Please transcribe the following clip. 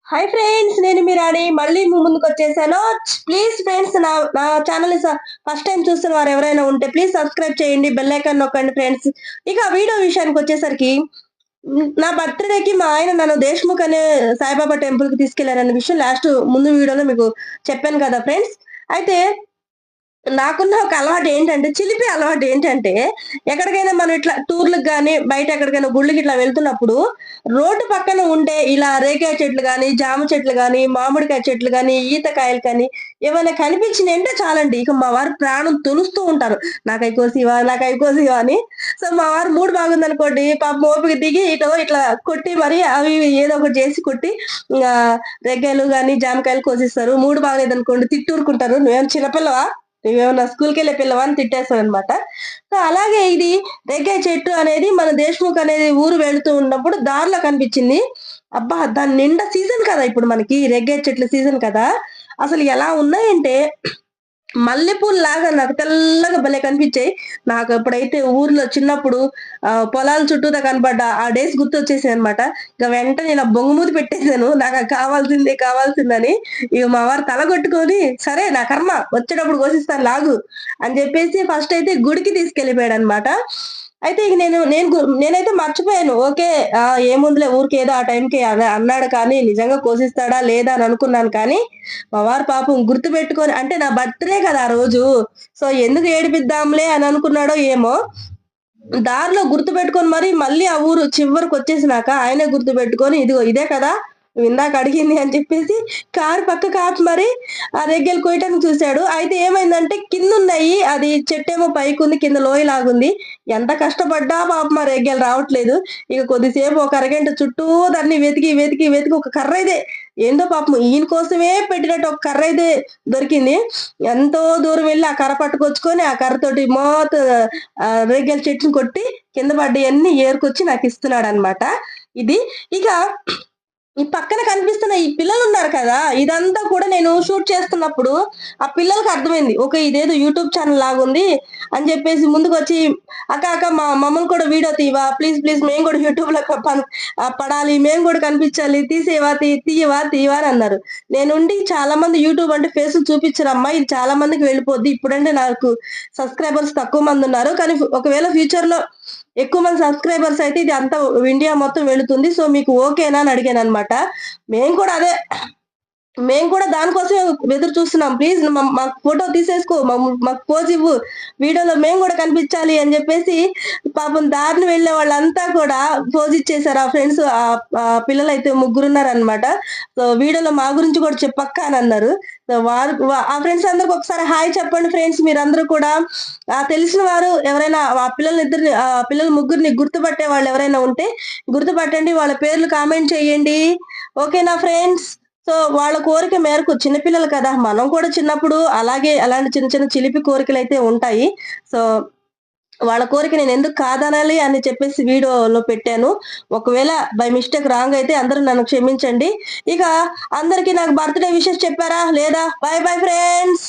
Hi friends, నేను మీ రాణి మళ్ళీ మీ ముందుకు వచ్చేసాను. ప్లీజ్ ఫ్రెండ్స్, నా నా ఛానల్ ఫస్ట్ టైం చూస్తున్న వారు ఎవరైనా ఉంటే ప్లీజ్ సబ్స్క్రైబ్ చేయండి, బెల్ ఐకాన్ నొక్కండి ఫ్రెండ్స్. ఇక వీడియో విషయానికి వచ్చేసరికి నా బర్త్డేకి మా ఆయన నన్ను దేశ్ముఖ్ అనే సాయిబాబా టెంపుల్ కి తీసుకెళ్లారన్న విషయం లాస్ట్ ముందు వీడియోలో మీకు చెప్పాను కదా ఫ్రెండ్స్. అయితే నాకున్న ఒక అలవాటు ఏంటంటే, చిలిపి అలవాటు ఏంటంటే, ఎక్కడికైనా మనం ఇట్లా టూర్‌లకి గాని, బయట ఎక్కడికైనా గుళ్ళకి ఇట్లా వెళ్తున్నప్పుడు, రోడ్డు పక్కన ఉండే ఇలా రేగాయ చెట్లు గాని, జామ చెట్లు గాని, మామిడికాయ చెట్లు గాని, ఈతకాయలు కానీ, ఏమైనా కనిపించినియంటే చాలండి. ఇక మా వారు ప్రాణం తొలుస్తూ ఉంటారు. నాకయి కోసివ్వా, నాకయి కోసివ్వా అని. సో, మా వారు మూడ్ బాగుందనుకోండి, పాపం ఓపిక దిగి ఇట్లా కొట్టి మరి అవి ఇవి ఏదో ఒకటి చేసి కొట్టి, రేగ్గాయలు గాని, జామకాయలు కోసిస్తారు. మూడ్ బాగలేదనుకోండి తిట్టూరుకుంటారు. "నువ్వేమైనా చిన్నపిల్లవా? నువ్వేమన్నా స్కూల్‌కెళ్ళే పిల్లవా?" అని తిట్టేస్తారనమాట. సో, అలాగే ఇది రేగ్గాయ చెట్టు అనేది మన దేశ్‌ముఖ్ అనేది ఊరు వెళ్తూ ఉన్నప్పుడు దారిలో కనిపించింది. అబ్బా! దాని నిండా సీజన్ కదా! ఇప్పుడు మనకి రేగ్గాయ చెట్ల సీజన్ కదా! అసలు ఎలా ఉన్నాయంటే మల్లెపూలులాగా నాకు తెల్లగా భలే కనిపించాయి. నాకు ఎప్పుడైతే ఊర్లో చిన్నప్పుడు పొలాల చుట్టూతా కనపడ్డ ఆ డేస్ గుర్తొచ్చేసాయన్నమాట. ఇక వెంటనే ఇలా బొంగుమూతి పెట్టేసాను. నాకది కావాల్సిందే, కావాల్సిందని. ఇక మా వారు తలగొట్టుకొని, "సరే నా కర్మ వచ్చేటప్పుడు కోసిస్తాను లాగు" అని చెప్పేసి ఫస్ట్ అయితే గుడికి తీసుకెళ్ళిపోయాడన్నమాట. అయితే ఇక నేనైతే మర్చిపోయాను. ఓకే. ఏముందిలే ఊరికే ఏదో ఆ టైంకి అన్నాడు కానీ నిజంగా కోసిస్తాడా లేదా అని అనుకున్నాను కానీ, మా వారు పాపం గుర్తుపెట్టుకొని అంటే నా బర్త్‌డే కదా ఆ రోజు. సో, ఎందుకు ఏడిపిద్దాంలే అని అనుకున్నాడో ఏమో! దారిలో గుర్తుపెట్టుకొని మరి మళ్ళీ ఆ ఊరు చివరకొచ్చేసినాక ఆయనే గుర్తుపెట్టుకొని, "ఇదిగో ఇదే కదా! నువ్విందాక అడిగింది" అని చెప్పేసి కారు పక్కకు ఆపి మరి ఆ రేగ్గాయలు కోయటానికి చూసాడు. అయితే ఏమైందంటే కిందున్నాయి. అది చెట్టేమో పైకుంది. కింద లోయలాగుంది. ఎంత కష్టపడ్డా పాపం ఆ రేగ్గాయలు రావట్లేదు. ఇక కొద్దిసేపు ఒక అరగంట చుట్టూ దాన్ని వెతికి ఒక కర్రైతే ఏందో పాపం ఈయన కోసమే పెట్టినట్టు ఒక కర్రైతే దొరికింది. ఎంతో దూరం వెళ్లి ఆ కర్ర పట్టుకొచ్చుకొని, ఆ కర్రతోటి మొత్తం రేగిల చెట్టుని కొట్టి కింద పడ్డయన్నీ ఏరుకొచ్చి నాకిస్తున్నాడనమాట. ఇది. ఇక ఈ పక్కన కనిపిస్తున్న ఈ పిల్లలున్నారు కదా! ఇదంతా కూడా నేను షూట్ చేస్తున్నప్పుడు ఆ పిల్లలకి అర్థమైంది. ఓకే. ఇదేదో యూట్యూబ్ ఛానెల్ లాగుంది అని చెప్పేసి ముందుకొచ్చి, "అక్క మమ్మల్ని కూడా వీడియో తీయవా? ప్లీజ్ మేము కూడా యూట్యూబ్‌లో పడాలి. మేము కూడా కనిపించాలి. తీసేయవా? తీయవా?" అని అన్నారు. నేనుండి చాలా మంది యూట్యూబ్ అంటే ఫేసులు చూపించరమ్మా. ఇది చాలా మందికి వెళ్ళిపోద్ది. ఇప్పుడంటే నాకు సబ్‌స్క్రైబర్స్ తక్కువ మందున్నారు. కానీ ఒకవేళ ఫ్యూచర్‌లో ఎక్కువ మంది సబ్‌స్క్రైబర్స్ అయితే ఇది అంతా ఇండియా మొత్తం వెళుతుంది. సో, మీకు ఓకేనా అని అడిగాననమాట. మేము కూడా అదే మేము కూడా దానికోసమే ఎదురు చూస్తున్నాం. ప్లీజ్ మాకు ఫోటో తీసేసుకో. మాకు పోజ్ ఇవ్వు. వీడియోలో మేము గూడా కనిపించాలి అని జెప్పేసి పాపం దారిన వెళ్ళే వాళ్ళంతా కూడా పోజ్ ఇచ్చేసారు. ఆ ఫ్రెండ్స్ పిల్లలైతే ముగ్గురున్నారనమాట. సో, వీడియోలో మా గురించి గూడా చెప్పక్క అని అన్నారు. సో, ఆ ఫ్రెండ్స్ అందరికి ఒకసారి హాయ్ చెప్పండి ఫ్రెండ్స్ మీరందరూ కూడా. తెలిసిన వారు ఎవరైనా ఆ పిల్లల ముగ్గురిని గుర్తుపట్టే వాళ్ళు ఎవరైనా ఉంటే గుర్తుపట్టండి. వాళ్ళ పేర్లు కామెంట్ చేయండి. ఓకేనా ఫ్రెండ్స్? సో, వాళ్ళ కోరిక మేరకు చిన్న పిల్లలు కదా! మనం కూడా చిన్నప్పుడు అలాగే అలాంటి చిన్న చిన్న చిలిపి కోరికలైతే ఉంటాయి. సో, వాళ్ళ కోరిక నేనెందుకు కాదనాలి అని చెప్పేసి వీడియోలో పెట్టాను. ఒకవేళ బై మిస్టేక్ రాంగ్ అయితే అందరూ నన్ను క్షమించండి. ఇక అందరికి నాకు బర్త్‌డే విషెస్ చెప్పారా? లేదా? By bye friends.